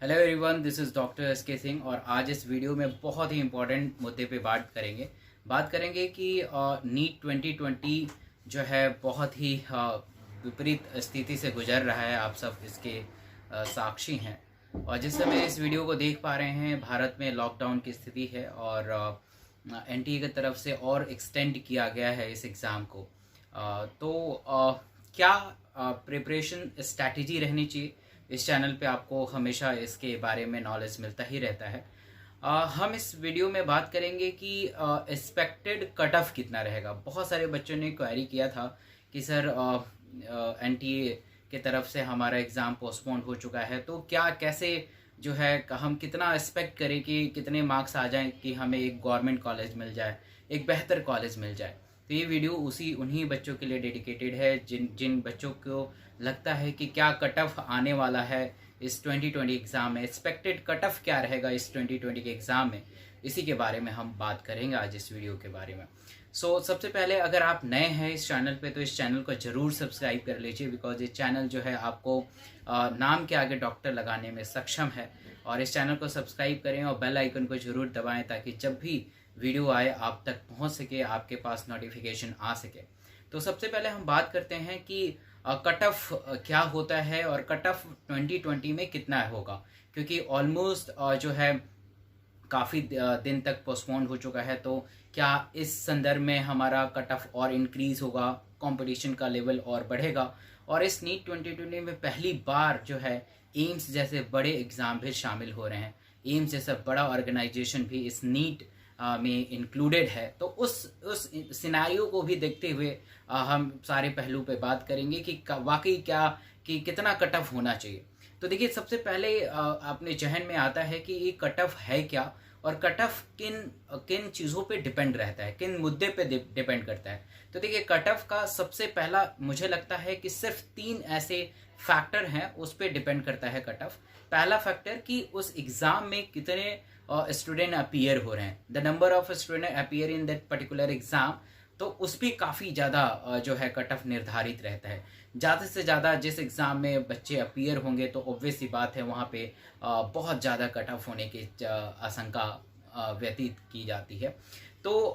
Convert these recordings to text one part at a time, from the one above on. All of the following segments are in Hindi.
Hello everyone, this is doctor S K. Singh और आज इस वीडियो में बहुत ही इम्पोर्टेंट मुद्दे पे बात करेंगे कि नीट 2020 जो है बहुत ही विपरीत स्थिति से गुजर रहा है। आप सब इसके साक्षी हैं और जिस समय इस वीडियो को देख पा रहे हैं, भारत में लॉकडाउन की स्थिति है और एनटीए की तरफ से और एक्सटेंड किया गया है इस एग्ज़ाम को। क्या प्रिपरेशन स्ट्रैटेजी रहनी चाहिए? इस चैनल पे आपको हमेशा इसके बारे में नॉलेज मिलता ही रहता है। हम इस वीडियो में बात करेंगे कि एक्सपेक्टेड कट ऑफ कितना रहेगा। बहुत सारे बच्चों ने क्वेरी किया था कि सर एनटीए के तरफ से हमारा एग्ज़ाम पोस्टपोन हो चुका है, तो क्या कैसे जो है हम कितना एक्सपेक्ट करें कि कितने मार्क्स आ जाएं कि हमें एक गवर्नमेंट कॉलेज मिल जाए, एक बेहतर कॉलेज मिल जाए। तो ये वीडियो उन्हीं बच्चों के लिए डेडिकेटेड है जिन बच्चों को लगता है कि क्या कट ऑफ आने वाला है इस 2020 एग्ज़ाम में, एक्सपेक्टेड कट ऑफ क्या रहेगा इस 2020 के एग्ज़ाम में। इसी के बारे में हम बात करेंगे आज इस वीडियो के बारे में। सबसे पहले अगर आप नए हैं इस चैनल पे तो इस चैनल को ज़रूर सब्सक्राइब कर लीजिए, बिकॉज ये चैनल जो है आपको नाम के आगे डॉक्टर लगाने में सक्षम है। और इस चैनल को सब्सक्राइब करें और बेल आइकन को ज़रूर दबाएं ताकि जब भी वीडियो आए आप तक पहुंच सके, आपके पास नोटिफिकेशन आ सके। तो सबसे पहले हम बात करते हैं कि कट ऑफ क्या होता है और कट ऑफ 2020 में कितना होगा, क्योंकि ऑलमोस्ट जो है काफ़ी दिन तक पोस्टपोन हो चुका है। तो क्या इस संदर्भ में हमारा कट ऑफ और इंक्रीज़ होगा, कंपटीशन का लेवल और बढ़ेगा। और इस नीट 2020 में पहली बार जो है एम्स जैसे बड़े एग्ज़ाम भी शामिल हो रहे हैं। एम्स जैसा बड़ा ऑर्गेनाइजेशन भी इस नीट में इंक्लूडेड है। तो उस सिनेरियो को भी देखते हुए हम सारे पहलू पे बात करेंगे कि वाकई कि कितना कट ऑफ होना चाहिए। तो देखिए, सबसे पहले अपने जहन में आता है कि ये कट ऑफ है क्या और कट ऑफ किन चीज़ों पे डिपेंड रहता है, किन मुद्दे पे डिपेंड करता है। तो देखिए, कट ऑफ का सबसे पहला मुझे लगता है कि सिर्फ 3 ऐसे फैक्टर हैं, उस पर डिपेंड करता है कट ऑफ। पहला फैक्टर कि उस एग्ज़ाम में कितने स्टूडेंट अपीयर हो रहे हैं, the number of student appear in that particular exam. तो उस पर काफ़ी ज़्यादा जो है कट ऑफ निर्धारित रहता है। ज़्यादा से ज़्यादा जिस एग्ज़ाम में बच्चे अपीयर होंगे तो ऑब्वियस सी बात है वहाँ पे बहुत ज़्यादा कट ऑफ होने की आशंका व्यतीत की जाती है। तो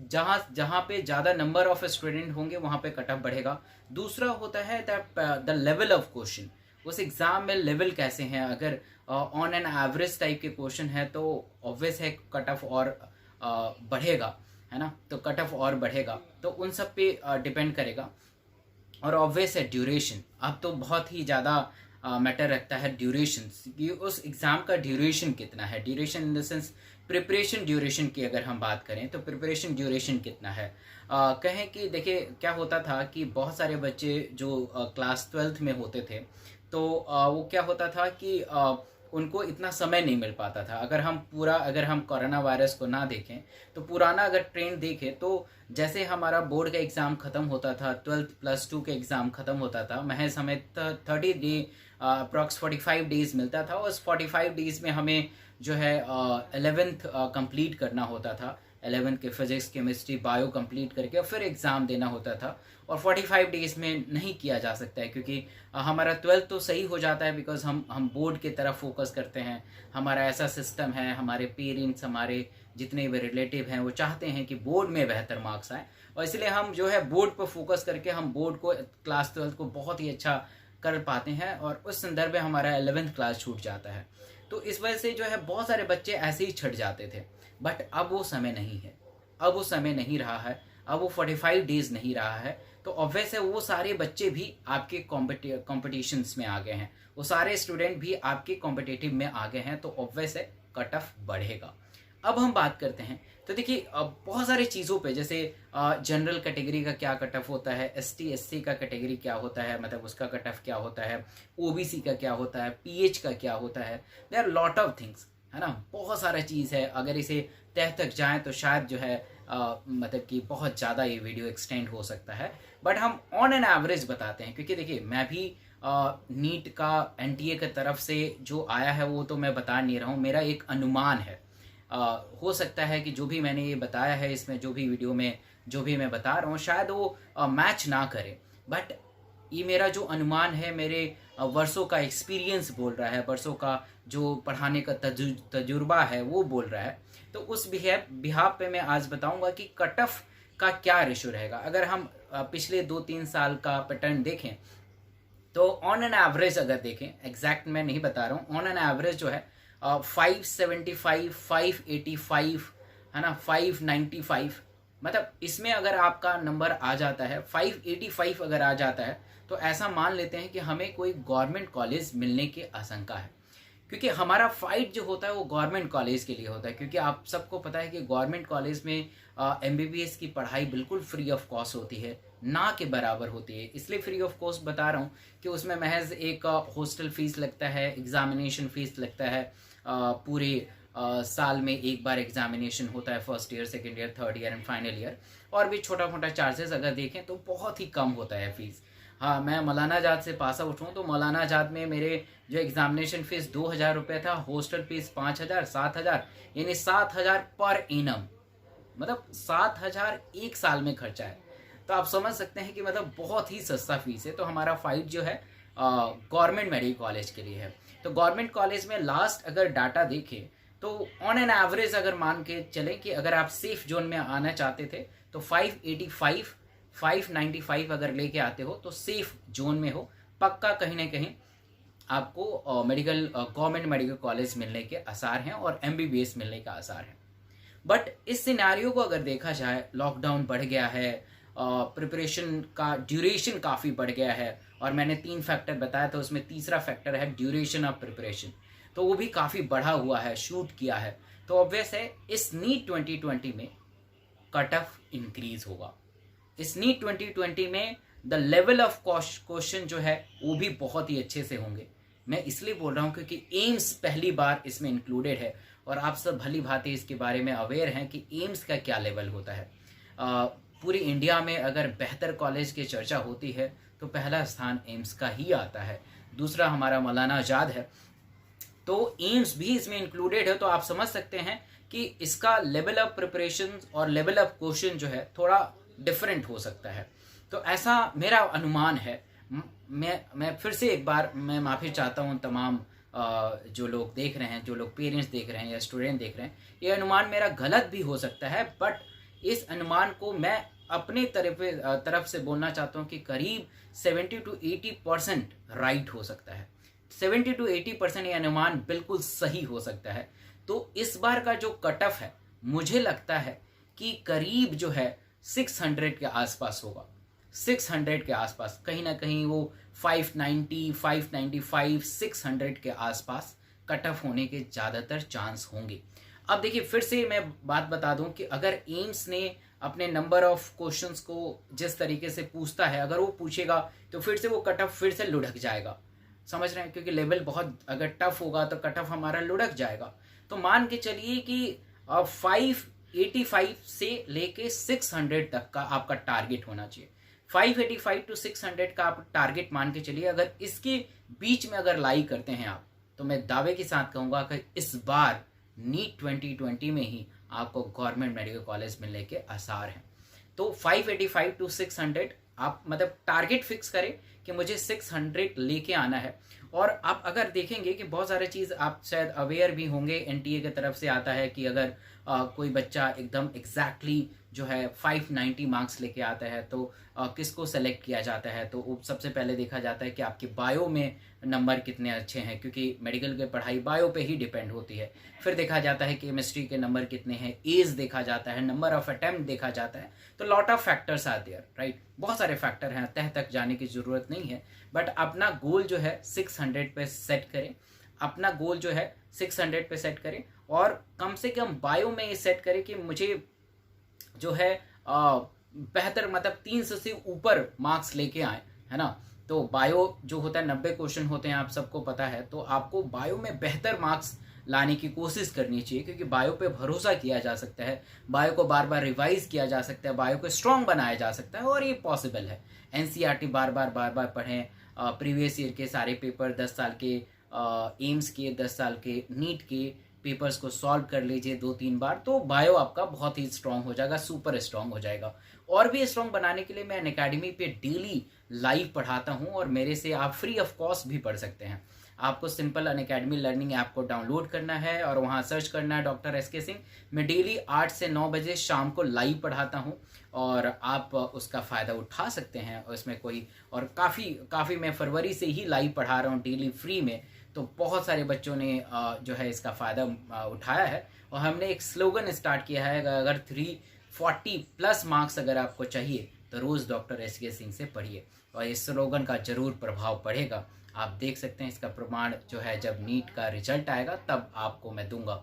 जहाँ पे ज़्यादा नंबर ऑफ स्टूडेंट होंगे वहाँ पे कट ऑफ बढ़ेगा। दूसरा होता है द लेवल ऑफ क्वेश्चन, उस एग्ज़ाम में लेवल कैसे हैं। अगर ऑन एन एवरेज टाइप के क्वेश्चन है तो ऑब्वियस है कट ऑफ और बढ़ेगा, है ना। तो कट ऑफ और बढ़ेगा, तो उन सब पे डिपेंड करेगा। और ऑब्वियस है ड्यूरेशन, अब तो बहुत ही ज़्यादा मैटर रखता है ड्यूरेशन, कि उस एग्ज़ाम का ड्यूरेशन कितना है। Duration in the sense preparation duration की अगर हम बात करें तो प्रिपरेशन ड्यूरेशन कितना है। कहें कि देखिए क्या होता था कि बहुत सारे बच्चे जो क्लास 12th में होते थे तो वो क्या होता था कि उनको इतना समय नहीं मिल पाता था। अगर हम कोरोना वायरस को ना देखें तो पुराना अगर ट्रेंड देखें तो जैसे हमारा बोर्ड का एग्ज़ाम ख़त्म होता था, 12+2 के एग्ज़ाम ख़त्म होता था, महज हमें 30 डे अप्रॉक्स 45 डेज़ मिलता था। उस 45 डेज़ में हमें जो है 11th कंप्लीट करना होता था। 11th के फिजिक्स, केमिस्ट्री, बायो कंप्लीट करके फिर एग्ज़ाम देना होता था। और 45 डेज़ में नहीं किया जा सकता है क्योंकि हमारा 12th तो सही हो जाता है, बिकॉज हम बोर्ड की तरफ फोकस करते हैं। हमारा ऐसा सिस्टम है, हमारे पेरेंट्स, हमारे जितने भी रिलेटिव हैं वो चाहते हैं कि बोर्ड में बेहतर मार्क्स आए, और इसलिए हम जो है बोर्ड पर फोकस करके हम बोर्ड को क्लास 12th को बहुत ही अच्छा कर पाते हैं और उस संदर्भ में हमारा 11th क्लास छूट जाता है। तो इस वजह से जो है बहुत सारे बच्चे ऐसे ही छट जाते थे। बट अब वो समय नहीं है, अब वो समय नहीं रहा है, अब वो 45 डेज़ नहीं रहा है। तो ऑब्वियस है वो सारे बच्चे भी आपके कॉम्पिटिशन्स में आ गए हैं, वो सारे स्टूडेंट भी आपके कॉम्पिटिटिव में आ गए हैं। तो ऑब्वियस है कट ऑफ बढ़ेगा। अब हम बात करते हैं तो देखिए बहुत सारी चीज़ों पे, जैसे जनरल कैटेगरी का क्या कट ऑफ होता है, एसटी एससी का कैटेगरी क्या होता है, मतलब उसका कट ऑफ क्या होता है, ओबीसी का क्या होता है, पीएच का क्या होता है। There are lot of things, है ना, बहुत सारा चीज़ है। अगर इसे तह तक जाएं तो शायद जो है मतलब कि बहुत ज़्यादा ये वीडियो एक्सटेंड हो सकता है। बट हम ऑन एन एवरेज बताते हैं, क्योंकि देखिए मैं भी नीट का एनटीए की तरफ से जो आया है वो तो मैं बता नहीं रहा हूँ, मेरा एक अनुमान है। हो सकता है कि जो भी मैंने ये बताया है इसमें, जो भी वीडियो में जो भी मैं बता रहा हूँ, शायद वो मैच ना करे। बट ये मेरा जो अनुमान है, मेरे वर्षों का एक्सपीरियंस बोल रहा है, वर्षों का जो पढ़ाने का तजुर्बा है वो बोल रहा है। तो उस बिहाफ पे मैं आज बताऊंगा कि कट ऑफ का क्या रेशो रहेगा। अगर हम पिछले 2-3 साल का पैटर्न देखें तो ऑन एन एवरेज अगर देखें, एग्जैक्ट मैं नहीं बता रहा हूँ, ऑन एन एवरेज जो है 575, 585 है ना, 595, मतलब इसमें अगर आपका नंबर आ जाता है 585 अगर आ जाता है तो ऐसा मान लेते हैं कि हमें कोई गवर्नमेंट कॉलेज मिलने की आशंका है। क्योंकि हमारा फाइट जो होता है वो गवर्नमेंट कॉलेज के लिए होता है, क्योंकि आप सबको पता है कि गवर्नमेंट कॉलेज में एमबीबीएस की पढ़ाई बिल्कुल फ्री ऑफ कॉस्ट होती है, ना के बराबर होती है। इसलिए फ्री ऑफ कॉस्ट बता रहा हूँ कि उसमें महज एक हॉस्टल फीस लगता है, एग्जामिनेशन फीस लगता है, पूरे साल में एक बार एग्जामिनेशन होता है, first year, second year, third year and final year, और भी छोटा मोटा चार्जेस अगर देखें तो बहुत ही कम होता है फीस। हाँ, मैं मौलाना जात से पास आउट हूँ, तो मौलाना जात में मेरे जो एग्जामिनेशन फीस 2000 रुपये था, हॉस्टल फीस 5000, 7000, यानी 7000 पर इनम, मतलब 7000 एक साल में खर्चा है। तो आप समझ सकते हैं कि मतलब बहुत ही सस्ता फीस है। तो हमारा फाइट जो है गवर्नमेंट मेडिकल कॉलेज के लिए है। तो गवर्नमेंट कॉलेज में लास्ट अगर डाटा देखें तो ऑन एन एवरेज अगर मान के चलें कि अगर आप सेफ जोन में आना चाहते थे तो 585, 595 अगर लेके आते हो तो सेफ जोन में हो, पक्का कहीं ना कहीं आपको मेडिकल गवर्नमेंट मेडिकल कॉलेज मिलने के आसार हैं और एमबीबीएस मिलने का आसार है। बट इस सिनेरियो को अगर देखा जाए, लॉकडाउन बढ़ गया है, प्रिपरेशन का ड्यूरेशन काफ़ी बढ़ गया है, और मैंने 3 फैक्टर बताया था, उसमें तीसरा फैक्टर है ड्यूरेशन ऑफ प्रिपरेशन, तो वो भी काफ़ी बढ़ा हुआ है, शूट किया है। तो ऑब्वियस है इस नीट 2020 में कट ऑफ इंक्रीज होगा। इस नीट 2020 में द लेवल ऑफ क्वेश्चन जो है वो भी बहुत ही अच्छे से होंगे। मैं इसलिए बोल रहा हूँ क्योंकि एम्स पहली बार इसमें इंक्लूडेड है, और आप सब भली भांति इसके बारे में अवेयर हैं कि एम्स का क्या लेवल होता है। पूरी इंडिया में अगर बेहतर कॉलेज की चर्चा होती है तो पहला स्थान एम्स का ही आता है, दूसरा हमारा मौलाना आजाद है, तो एम्स भी इसमें इंक्लूडेड है। तो आप समझ सकते हैं कि इसका लेवल ऑफ प्रिपरेशन और लेवल ऑफ क्वेश्चन जो है थोड़ा डिफरेंट हो सकता है। तो ऐसा मेरा अनुमान है। मैं फिर से एक बार मैं माफ़ी चाहता हूँ तमाम जो लोग देख रहे हैं, जो लोग पेरेंट्स देख रहे हैं या स्टूडेंट देख रहे हैं, ये अनुमान मेरा गलत भी हो सकता है, बट इस अनुमान को मैं अपने तरफ से बोलना चाहता हूँ कि करीब 70 to 80% राइट हो सकता है। 70 to 80% ये अनुमान बिल्कुल सही हो सकता है। तो इस बार का जो कट ऑफ है मुझे लगता है कि करीब जो है 600 के आसपास होगा, 600 के आसपास, कहीं ना कहीं वो 590, 595, 600 के आसपास कट ऑफ होने के ज़्यादातर चांस होंगे। अब देखिए फिर से मैं बात बता दूं कि अगर एम्स ने अपने नंबर ऑफ क्वेश्चंस को जिस तरीके से पूछता है, अगर वो पूछेगा तो फिर से वो कट ऑफ फिर से लुढ़क जाएगा, समझ रहे हैं, क्योंकि लेवल बहुत अगर टफ होगा तो कट ऑफ हमारा लुढ़क जाएगा। तो मान के चलिए कि 585 से लेके 600 तक का आपका टारगेट होना चाहिए। 585 to 600 का आप टारगेट मान के चलिए। अगर इसके बीच में अगर लाई करते हैं आप, तो मैं दावे के साथ कहूँगा कि इस बार नीट 2020 में ही आपको गवर्नमेंट मेडिकल कॉलेज मिलने के आसार हैं। तो 585 to 600 आप मतलब टारगेट फिक्स करें कि मुझे 600 लेके आना है। और आप अगर देखेंगे कि बहुत सारे चीज़ आप शायद अवेयर भी होंगे, एनटीए की तरफ से आता है कि अगर कोई बच्चा एकदम एग्जैक्टली जो है 590 मार्क्स लेके आता है तो किसको सेलेक्ट किया जाता है, तो सबसे पहले देखा जाता है कि आपके बायो में नंबर कितने अच्छे हैं, क्योंकि मेडिकल की पढ़ाई बायो पे ही डिपेंड होती है। फिर देखा जाता है केमिस्ट्री के नंबर कितने हैं, एज देखा जाता है, नंबर ऑफ अटेम्प्ट देखा जाता है। तो lot of factors are there, right, बहुत सारे फैक्टर हैं, तह तक जाने की ज़रूरत नहीं है। बट अपना गोल जो है 600 पे सेट करें, अपना गोल जो है 600 पे सेट करें, और कम से कम बायो में ये सेट करें कि मुझे जो है बेहतर मतलब 300 से ऊपर मार्क्स लेके आए, है ना। तो बायो जो होता है 90 क्वेश्चन होते हैं, आप सबको पता है, तो आपको बायो में बेहतर मार्क्स लाने की कोशिश करनी चाहिए, क्योंकि बायो पे भरोसा किया जा सकता है, बायो को बार बार रिवाइज किया जा सकता है, बायो को स्ट्रॉन्ग बनाया जा सकता है, और ये पॉसिबल है। एनसीईआरटी बार बार पढ़ें, प्रीवियस ईयर के सारे पेपर 10 साल के, एम्स के 10 साल के, नीट के, पेपर्स को सॉल्व कर लीजिए 2-3 बार, तो बायो आपका बहुत ही स्ट्रांग हो जाएगा, सुपर स्ट्रांग हो जाएगा। और भी स्ट्रांग बनाने के लिए मैं अनअकैडमी पे डेली लाइव पढ़ाता हूँ, और मेरे से आप फ्री ऑफ कॉस्ट भी पढ़ सकते हैं। आपको सिंपल अनअकैडमी लर्निंग ऐप को डाउनलोड करना है और वहाँ सर्च करना है डॉक्टर एसके सिंह। मैं डेली 8 से 9 बजे शाम को लाइव पढ़ाता हूँ, और आप उसका फ़ायदा उठा सकते हैं। और इसमें कोई, और काफ़ी मैं फरवरी से ही लाइव पढ़ा रहा हूँ डेली फ्री में, तो बहुत सारे बच्चों ने जो है इसका फ़ायदा उठाया है। और हमने एक स्लोगन स्टार्ट किया है, अगर 340+ मार्क्स अगर आपको चाहिए तो रोज़ डॉक्टर एसके सिंह से पढ़िए, और इस स्लोगन का ज़रूर प्रभाव पड़ेगा। आप देख सकते हैं इसका प्रमाण जो है जब नीट का रिजल्ट आएगा तब आपको मैं दूंगा।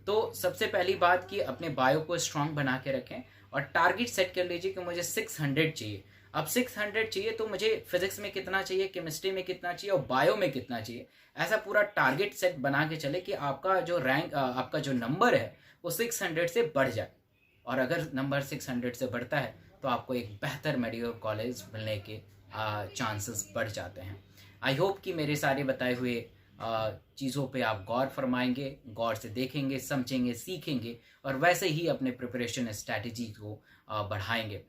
तो सबसे पहली बात कि अपने बायो को स्ट्रांग बना के रखें, और टारगेट सेट कर लीजिए कि मुझे 600 चाहिए। अब 600 चाहिए तो मुझे फिजिक्स में कितना चाहिए, केमिस्ट्री में कितना चाहिए, और बायो में कितना चाहिए। ऐसा पूरा टारगेट सेट बना के चले कि आपका जो रैंक, आपका जो नंबर है वो 600 से बढ़ जाए। और अगर नंबर 600 से बढ़ता है तो आपको एक बेहतर मेडिकल कॉलेज मिलने के चांसेस बढ़ जाते हैं। आई होप कि मेरे सारे बताए हुए चीज़ों पे आप गौर फरमाएंगे, गौर से देखेंगे, समझेंगे, सीखेंगे, और वैसे ही अपने प्रिपरेशन स्ट्रैटेजी को बढ़ाएंगे।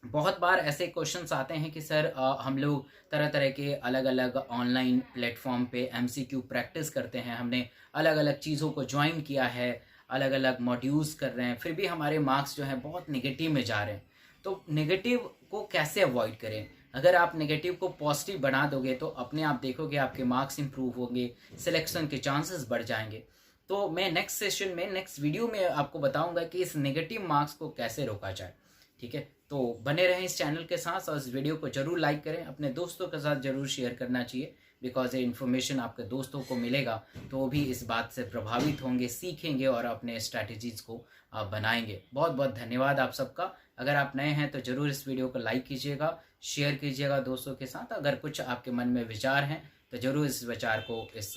बहुत बार ऐसे क्वेश्चंस आते हैं कि सर हम लोग तरह तरह के अलग अलग ऑनलाइन प्लेटफॉर्म पे MCQ प्रैक्टिस करते हैं, हमने अलग अलग चीज़ों को ज्वाइन किया है, अलग अलग मॉड्यूल्स कर रहे हैं, फिर भी हमारे मार्क्स जो हैं बहुत नेगेटिव में जा रहे हैं। तो नेगेटिव को कैसे अवॉइड करें? अगर आप नेगेटिव को पॉजिटिव बना दोगे तो अपने आप देखोगे आपके मार्क्स इंप्रूव होंगे, सिलेक्शन के चांसेस बढ़ जाएंगे। तो मैं नेक्स्ट सेशन में, नेक्स्ट वीडियो में आपको बताऊंगा कि इस नेगेटिव मार्क्स को कैसे रोका जाए। ठीक है, तो बने रहें इस चैनल के साथ, और इस वीडियो को जरूर लाइक करें, अपने दोस्तों के साथ जरूर शेयर करना चाहिए, बिकॉज ये इन्फॉर्मेशन आपके दोस्तों को मिलेगा तो वो भी इस बात से प्रभावित होंगे, सीखेंगे और अपने स्ट्रैटेजीज को बनाएंगे। बहुत बहुत धन्यवाद आप सबका। अगर आप नए हैं तो ज़रूर इस वीडियो को लाइक कीजिएगा, शेयर कीजिएगा दोस्तों के साथ। अगर कुछ आपके मन में विचार हैं तो ज़रूर इस विचार को इस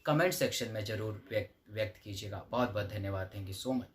कमेंट सेक्शन में ज़रूर व्यक्त कीजिएगा। बहुत बहुत धन्यवाद। Thank you so much.